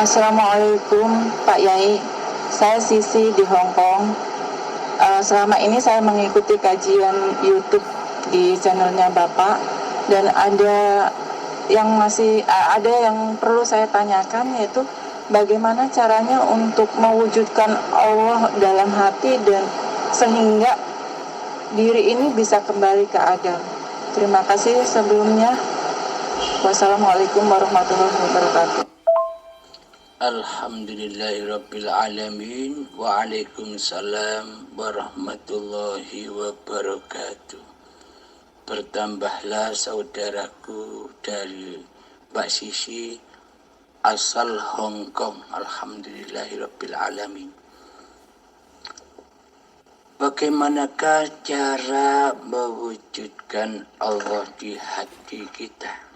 Assalamualaikum Pak Yai, saya Sisi di Hong Kong. Selama ini saya mengikuti kajian YouTube di channelnya Bapak, dan ada yang perlu saya tanyakan, yaitu bagaimana caranya untuk mewujudkan Allah dalam hati dan sehingga diri ini bisa kembali ke Adam. Terima kasih sebelumnya. Wassalamualaikum warahmatullahi wabarakatuh. Alhamdulillahirabbil alamin. Waalaikumsalam warahmatullahi wabarakatuh. Bertambahlah saudaraku dari Mbak Sisi asal Hong Kong. Alhamdulillahirabbil alamin. Bagaimanakah cara mewujudkan Allah di hati kita?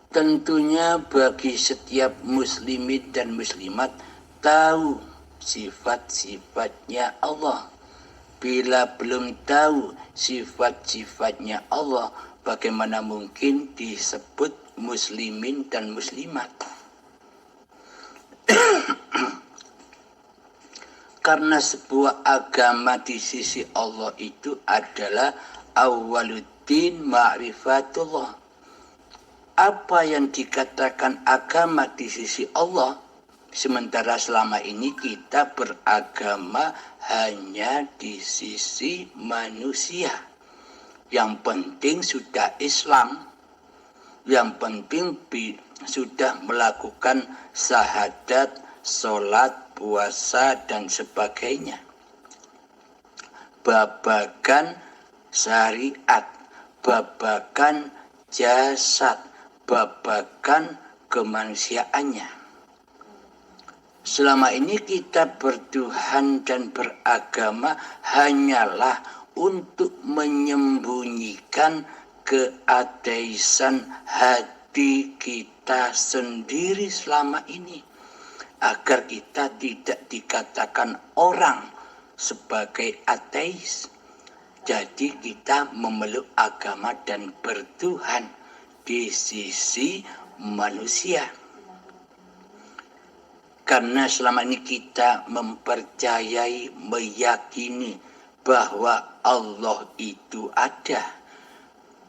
Tentunya bagi setiap muslimin dan muslimat tahu sifat-sifatnya Allah. Bila belum tahu sifat-sifatnya Allah, bagaimana mungkin disebut muslimin dan muslimat? Karena sebuah agama di sisi Allah itu adalah awwaluddin ma'rifatullah. Apa yang dikatakan agama di sisi Allah, sementara selama ini kita beragama hanya di sisi manusia. Yang penting sudah Islam, yang penting sudah melakukan syahadat, sholat, puasa, dan sebagainya. Babakan syariat, babakan jasad, babakan kemanusiaannya. Selama ini kita bertuhan dan beragama hanyalah untuk menyembunyikan keateisan hati kita sendiri selama ini, agar kita tidak dikatakan orang sebagai ateis. Jadi kita memeluk agama dan bertuhan di sisi manusia. Karena selama ini kita mempercayai, meyakini bahwa Allah itu ada,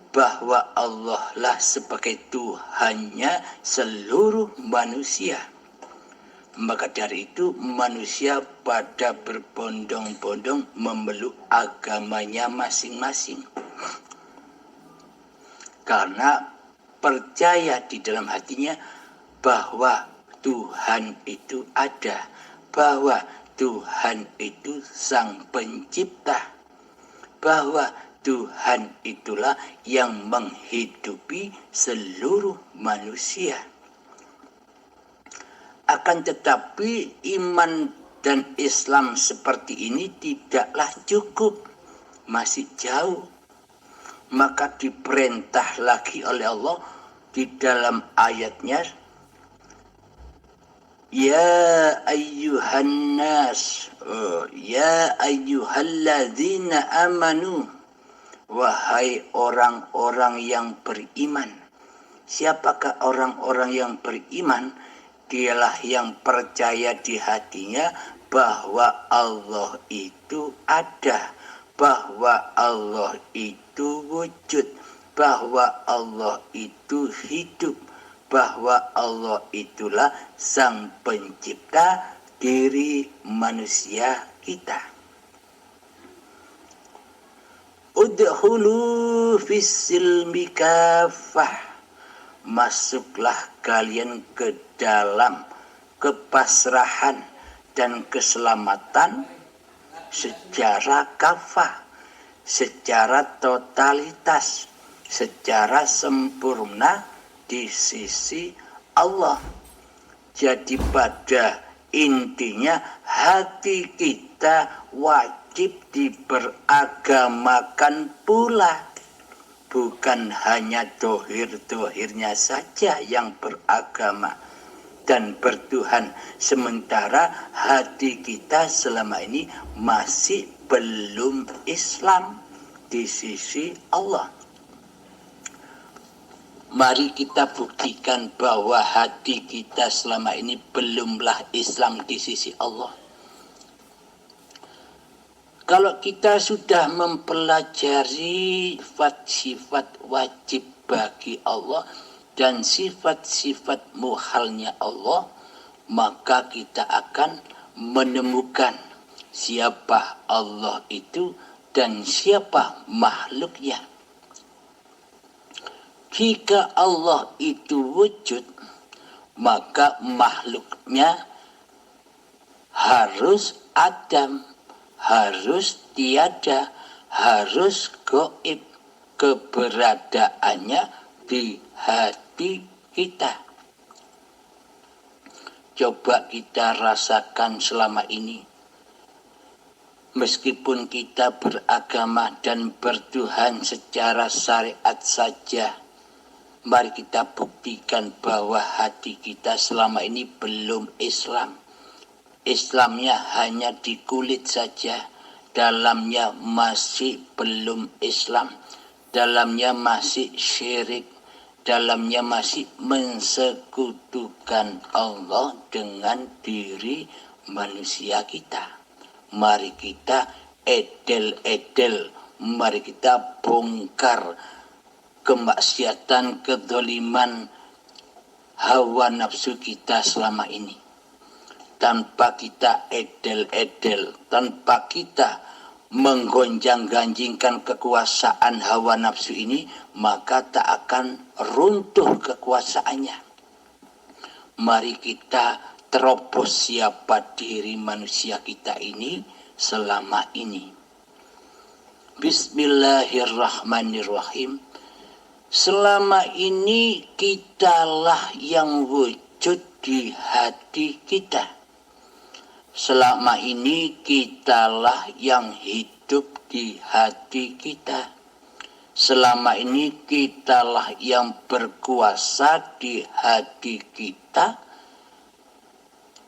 bahwa Allah lah sebagai Tuhannya seluruh manusia. Maka dari itu manusia pada berbondong-bondong memeluk agamanya masing-masing. Karena percaya di dalam hatinya bahwa Tuhan itu ada, bahwa Tuhan itu sang pencipta, bahwa Tuhan itulah yang menghidupi seluruh manusia. Akan tetapi iman dan Islam seperti ini tidaklah cukup, masih jauh. Maka diperintah lagi oleh Allah di dalam ayatnya, ya ayyuhan nas, ya ayyuhalladzina amanu, wahai orang-orang yang beriman. Siapakah orang-orang yang beriman? Dialah yang percaya di hatinya bahwa Allah itu ada, bahwa Allah itu wujud, bahwa Allah itu hidup, bahwa Allah itulah sang pencipta diri manusia kita. Udkhulu fis-silmi kafah, masuklah kalian ke dalam kepasrahan dan keselamatan secara kafah, secara totalitas, secara sempurna di sisi Allah. Jadi pada intinya hati kita wajib diberagamakan pula. Bukan hanya dohir-dohirnya saja yang beragama dan bertuhan, sementara hati kita selama ini masih belum Islam di sisi Allah. Mari kita buktikan bahwa hati kita selama ini belumlah Islam di sisi Allah. Kalau kita sudah mempelajari sifat-sifat wajib bagi Allah dan sifat-sifat muhalnya Allah, maka kita akan menemukan siapa Allah itu dan siapa makhluknya. Jika Allah itu wujud, maka makhluknya harus adam, harus tiada, harus gaib. Keberadaannya di hati kita. Coba kita rasakan selama ini. Meskipun kita beragama dan bertuhan secara syariat saja, mari kita buktikan bahwa hati kita selama ini belum Islam. Islamnya hanya di kulit saja, dalamnya masih belum Islam, dalamnya masih syirik, dalamnya masih mensekutukan Allah dengan diri manusia kita. Mari kita edel-edel, mari kita bongkar kemaksiatan, kedzaliman hawa nafsu kita selama ini. Tanpa kita edel-edel, tanpa kita menggonjang-ganjingkan kekuasaan hawa nafsu ini, maka tak akan runtuh kekuasaannya. Mari kita terobos siapa diri manusia kita ini selama ini. Bismillahirrahmanirrahim. Selama ini kitalah yang wujud di hati kita. Selama ini kitalah yang hidup di hati kita. Selama ini kitalah yang berkuasa di hati kita.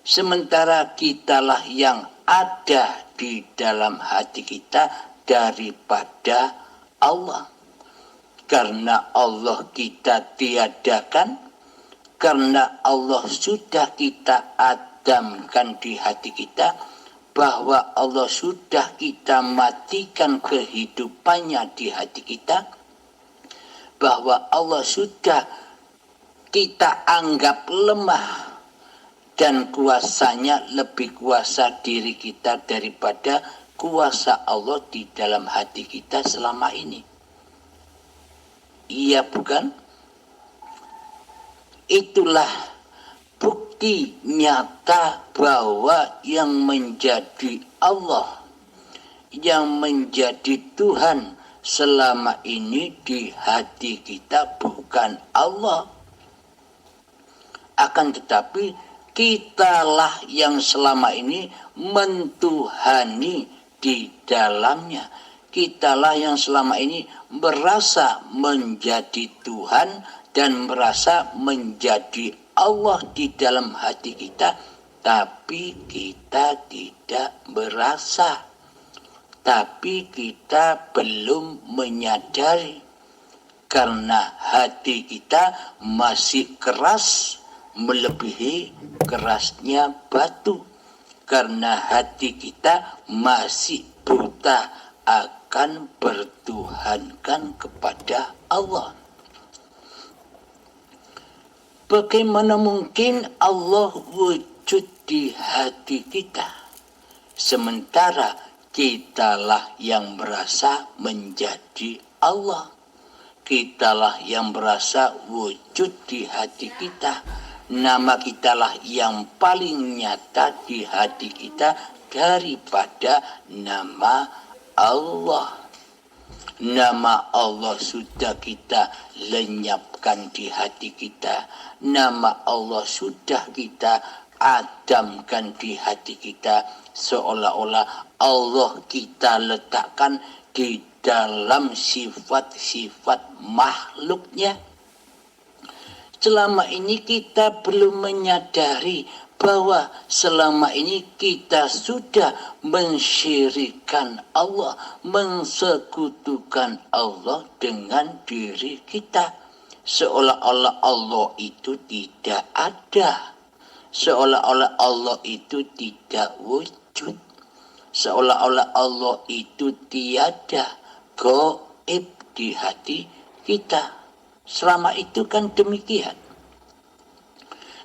Sementara kitalah yang ada di dalam hati kita daripada Allah. Karena Allah kita tiadakan, karena Allah sudah kita adamkan di hati kita, bahwa Allah sudah kita matikan kehidupannya di hati kita, bahwa Allah sudah kita anggap lemah dan kuasanya lebih kuasa diri kita daripada kuasa Allah di dalam hati kita selama ini. Iya bukan? Itulah bukti nyata bahwa yang menjadi Allah, yang menjadi Tuhan selama ini di hati kita bukan Allah. Akan tetapi kitalah yang selama ini mentuhani di dalamnya. Kitalah yang selama ini merasa menjadi Tuhan dan merasa menjadi Allah di dalam hati kita, tapi kita tidak merasa, tapi kita belum menyadari karena hati kita masih keras melebihi kerasnya batu, karena hati kita masih buta akan bertuhankan kepada Allah. Bagaimana mungkin Allah wujud di hati kita, sementara kitalah yang merasa menjadi Allah. Kitalah yang merasa wujud di hati kita. Nama kitalah yang paling nyata di hati kita daripada nama Allah. Nama Allah sudah kita lenyapkan di hati kita. Nama Allah sudah kita adamkan di hati kita. Seolah-olah Allah kita letakkan di dalam sifat-sifat makhluknya. Selama ini kita belum menyadari bahwa selama ini kita sudah mensyirikkan Allah, mensekutukan Allah dengan diri kita. Seolah-olah Allah itu tidak ada. Seolah-olah Allah itu tidak wujud. Seolah-olah Allah itu tiada, gaib di hati kita. Selama itu kan demikian.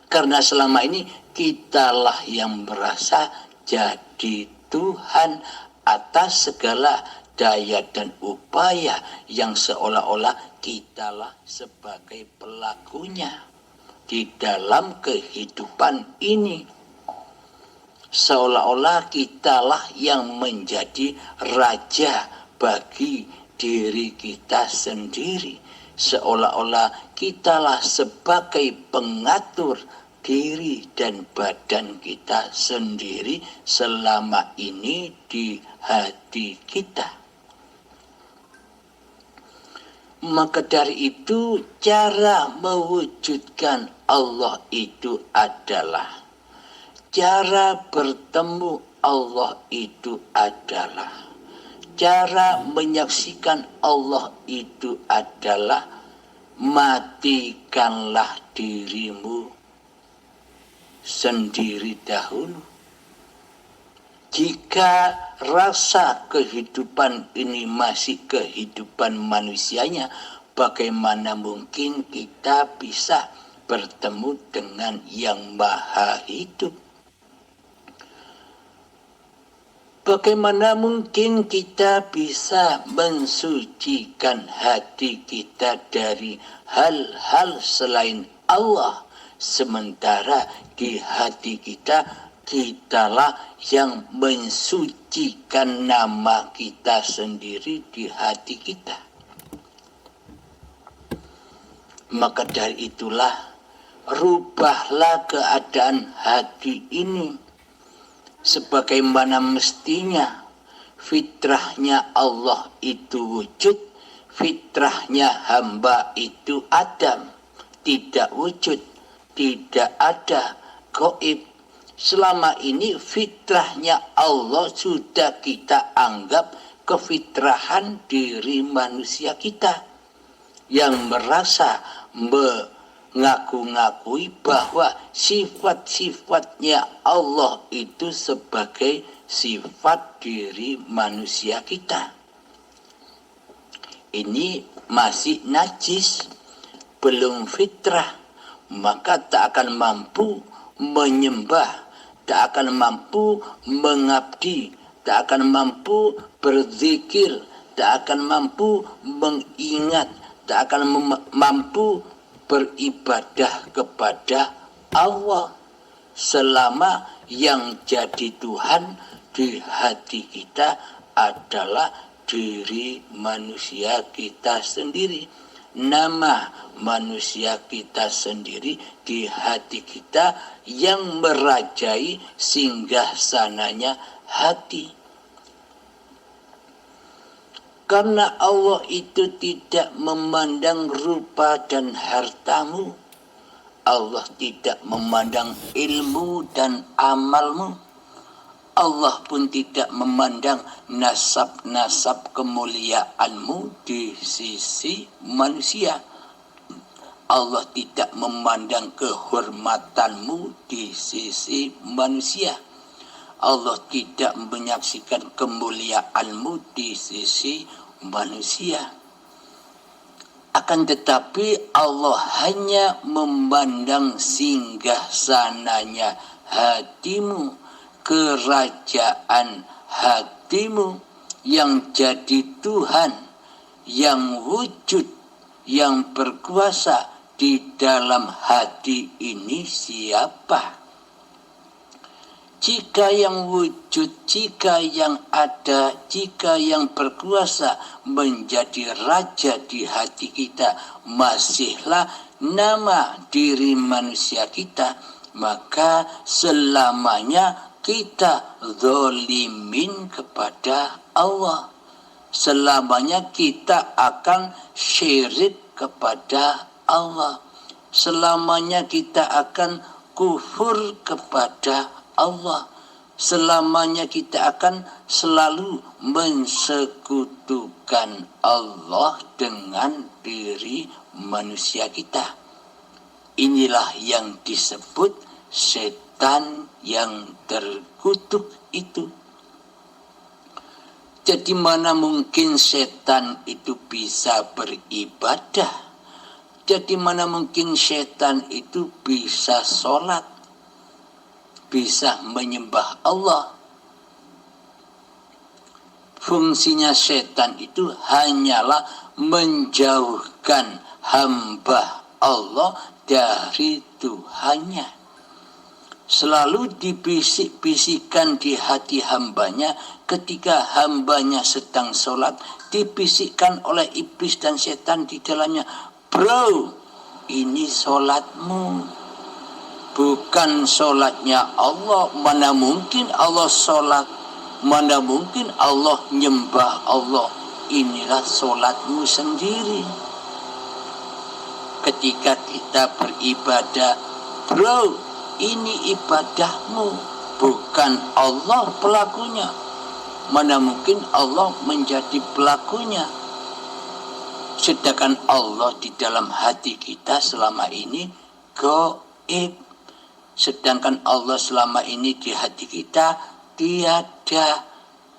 Karena selama ini kitalah yang merasa jadi Tuhan atas segala daya dan upaya yang seolah-olah kitalah sebagai pelakunya di dalam kehidupan ini. Seolah-olah kitalah yang menjadi raja bagi diri kita sendiri. Seolah-olah kitalah sebagai pengatur diri dan badan kita sendiri selama ini di hati kita. Maka dari itu cara mewujudkan Allah itu adalah, cara bertemu Allah itu adalah, cara menyaksikan Allah itu adalah matikanlah dirimu sendiri dahulu. Jika rasa kehidupan ini masih kehidupan manusianya, bagaimana mungkin kita bisa bertemu dengan yang maha hidup? Bagaimana mungkin kita bisa mensucikan hati kita dari hal-hal selain Allah, sementara di hati kita, kitalah yang mensucikan nama kita sendiri di hati kita. Maka dari itulah, rubahlah keadaan hati ini sebagaimana mestinya. Fitrahnya Allah itu wujud, fitrahnya hamba itu Adam, tidak wujud, tidak ada, gaib. Selama ini fitrahnya Allah sudah kita anggap kefitrahan diri manusia kita yang merasa mengaku-ngakui bahwa sifat-sifatnya Allah itu sebagai sifat diri manusia kita. Ini masih najis, belum fitrah, maka tak akan mampu menyembah, tak akan mampu mengabdi, tak akan mampu berzikir, tak akan mampu mengingat, tak akan mampu beribadah kepada Allah selama yang jadi Tuhan di hati kita adalah diri manusia kita sendiri. Nama manusia kita sendiri di hati kita yang merajai singgah sananya hati. Karena Allah itu tidak memandang rupa dan hartamu, Allah tidak memandang ilmu dan amalmu, Allah pun tidak memandang nasab-nasab kemuliaanmu di sisi manusia. Allah tidak memandang kehormatanmu di sisi manusia. Allah tidak menyaksikan kemuliaanmu di sisi manusia. Akan tetapi Allah hanya memandang singgah sananya hatimu, kerajaan hatimu yang jadi Tuhan, yang wujud, yang berkuasa di dalam hati ini siapa? Jika yang wujud, jika yang ada, jika yang berkuasa menjadi raja di hati kita masihlah nama diri manusia kita, maka selamanya kita zalimin kepada Allah. Selamanya kita akan syirik kepada Allah. Selamanya kita akan kufur kepada Allah. Selamanya kita akan selalu mensekutukan Allah dengan diri manusia kita. Inilah yang disebut setan yang terkutuk itu. Jadi mana mungkin setan itu bisa beribadah? Jadi mana mungkin setan itu bisa sholat, bisa menyembah Allah? Fungsinya setan itu hanyalah menjauhkan hamba Allah dari Tuhannya. Selalu dibisik-bisikkan di hati hambanya ketika hambanya sedang sholat, dibisikkan oleh iblis dan setan di dalamnya, bro, ini sholatmu, bukan sholatnya Allah. Mana mungkin Allah sholat, mana mungkin Allah nyembah Allah, inilah sholatmu sendiri. Ketika kita beribadah, bro, ini ibadahmu, bukan Allah pelakunya. Mana mungkin Allah menjadi pelakunya. Sedangkan Allah di dalam hati kita selama ini gaib. Sedangkan Allah selama ini di hati kita tiada,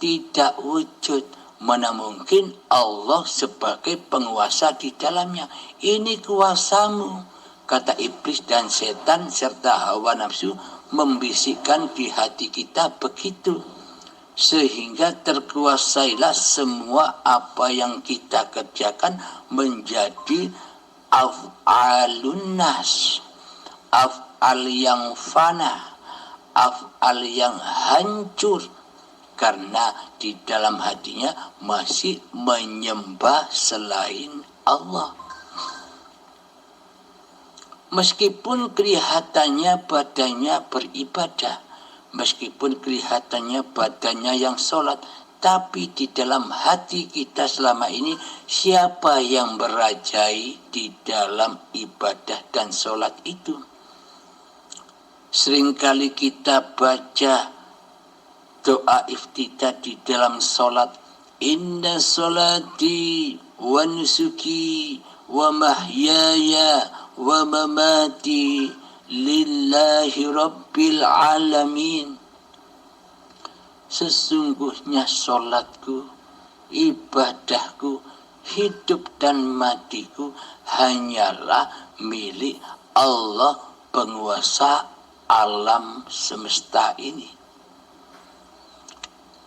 tidak wujud. Mana mungkin Allah sebagai penguasa di dalamnya. Ini kuasamu, kata iblis dan setan serta hawa nafsu membisikkan di hati kita begitu. Sehingga terkuasailah semua apa yang kita kerjakan menjadi af'alun nas, af'al yang fana, af'al yang hancur. Karena di dalam hatinya masih menyembah selain Allah. Meskipun kelihatannya badannya beribadah, meskipun kelihatannya badannya yang sholat, tapi di dalam hati kita selama ini siapa yang merajai di dalam ibadah dan sholat itu? Seringkali kita baca doa iftitah di dalam sholat, inna sholati wa nusuki wa mahyaya wa mamati lillahi rabbil alamin. Sesungguhnya sholatku, ibadahku, hidup dan matiku hanyalah milik Allah penguasa alam semesta ini.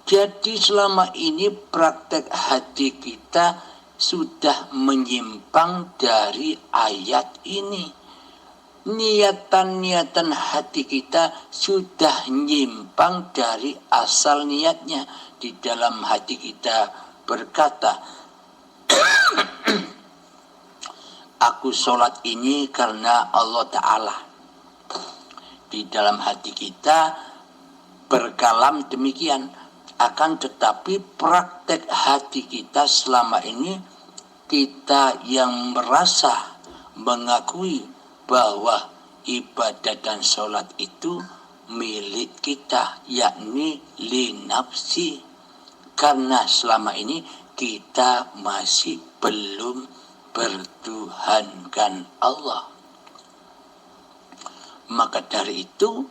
Jadi selama ini praktek hati kita sudah menyimpang dari ayat ini. Niatan-niatan hati kita sudah nyimpang dari asal niatnya. Di dalam hati kita berkata, aku sholat ini karena Allah Ta'ala. Di dalam hati kita berkalam demikian. Akan tetapi praktek hati kita selama ini, kita yang merasa mengakui bahwa ibadah dan sholat itu milik kita, yakni li nafsi. Karena selama ini kita masih belum bertuhankan Allah. Maka dari itu,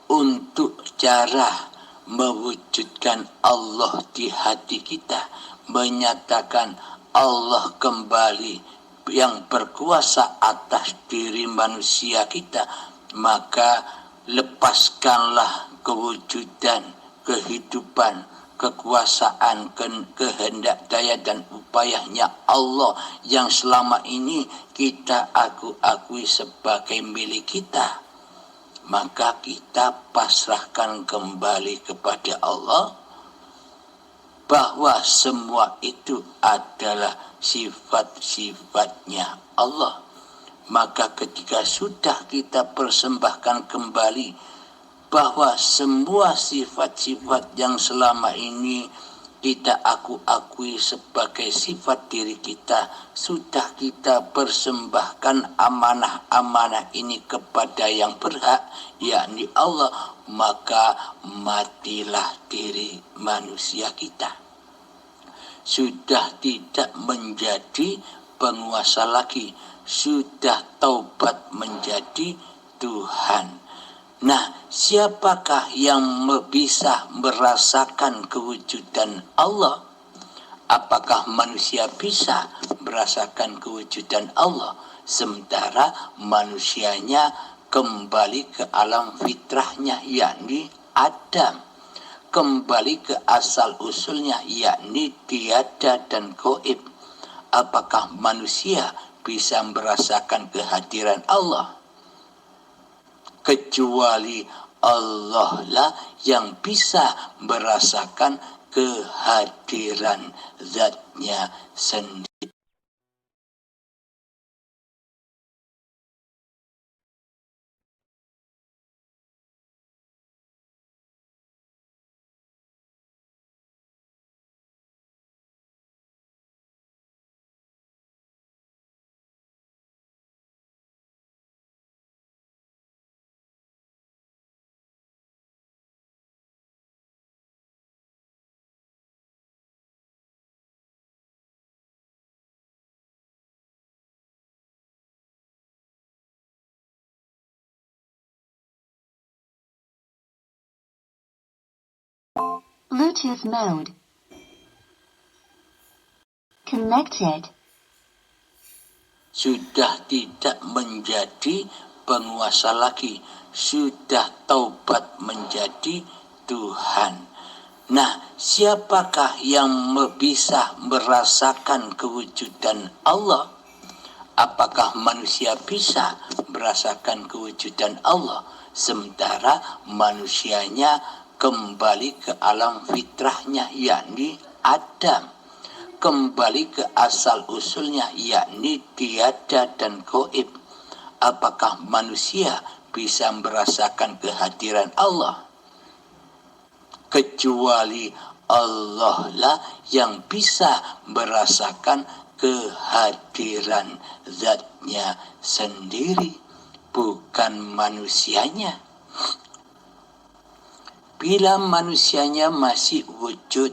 untuk cara mewujudkan Allah di hati kita, menyatakan Allah kembali yang berkuasa atas diri manusia kita, maka lepaskanlah kewujudan, kehidupan, kekuasaan, kehendak daya dan upayanya Allah yang selama ini kita akui sebagai milik kita. Maka kita pasrahkan kembali kepada Allah bahwa semua itu adalah sifat-sifatnya Allah. Maka ketika sudah kita persembahkan kembali bahwa semua sifat-sifat yang selama ini kita akui sebagai sifat diri kita, sudah kita persembahkan amanah-amanah ini kepada yang berhak, yakni Allah, maka matilah diri manusia kita. Sudah tidak menjadi penguasa lagi, sudah taubat menjadi Tuhan. Nah, siapakah yang bisa merasakan kewujudan Allah? Apakah manusia bisa merasakan kewujudan Allah sementara manusianya kembali ke alam fitrahnya, yakni Adam, kembali ke asal usulnya, yakni tiada dan gaib? Apakah manusia bisa merasakan kehadiran Allah? Kecuali Allah lah yang bisa merasakan kehadiran zatnya sendiri. Bluetooth mode. Connected. Sudah tidak menjadi penguasa lagi, sudah taubat menjadi Tuhan. Nah, siapakah yang bisa merasakan kewujudan Allah? Apakah manusia bisa merasakan kewujudan Allah sementara manusianya kembali ke alam fitrahnya, yakni Adam, kembali ke asal usulnya, yakni tiada dan gaib? Apakah manusia bisa merasakan kehadiran Allah? Kecuali Allah lah yang bisa merasakan kehadiran zatnya sendiri, bukan manusianya. Bila manusianya masih wujud,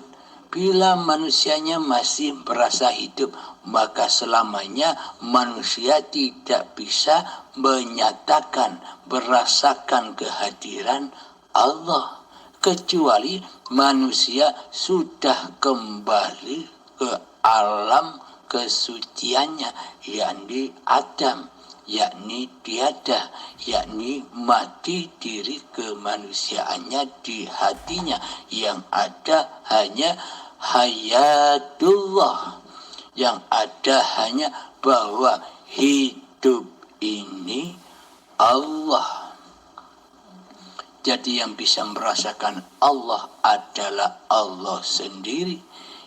bila manusianya masih merasa hidup, maka selamanya manusia tidak bisa menyatakan, merasakan kehadiran Allah. Kecuali manusia sudah kembali ke alam kesuciannya, yakni Adam, yakni tiada, yakni mati diri kemanusiaannya di hatinya, yang ada hanya hayatullah, yang ada hanya bahwa hidup ini Allah. Jadi yang bisa merasakan Allah adalah Allah sendiri.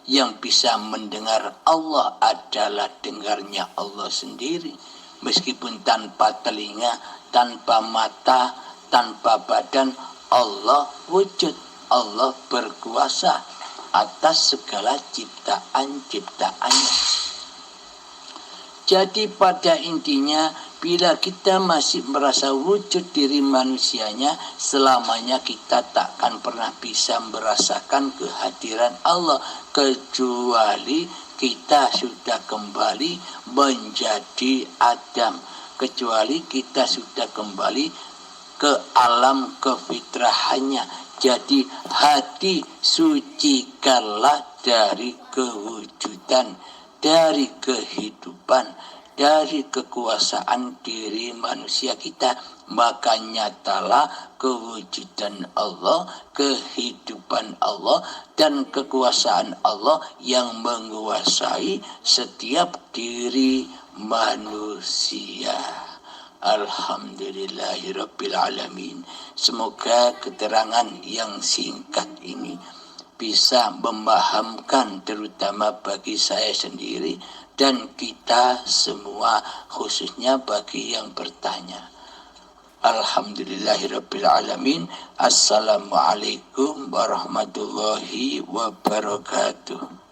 Yang bisa mendengar Allah adalah dengarnya Allah sendiri. Meskipun tanpa telinga, tanpa mata, tanpa badan, Allah wujud. Allah berkuasa atas segala ciptaan-ciptaannya. Jadi pada intinya, bila kita masih merasa wujud diri manusianya, selamanya kita takkan pernah bisa merasakan kehadiran Allah, kecuali kita sudah kembali menjadi Adam, kecuali kita sudah kembali ke alam kefitrahannya. Jadi hati sucikanlah dari kewujudan, dari kehidupan, dari kekuasaan diri manusia kita, maka nyatalah kewujudan Allah, kehidupan Allah, dan kekuasaan Allah yang menguasai setiap diri manusia. Alhamdulillahirabbil alamin. Semoga keterangan yang singkat ini bisa memahamkan, terutama bagi saya sendiri dan kita semua, khususnya bagi yang bertanya. Alhamdulillahirabbil alamin. Assalamualaikum warahmatullahi wabarakatuh.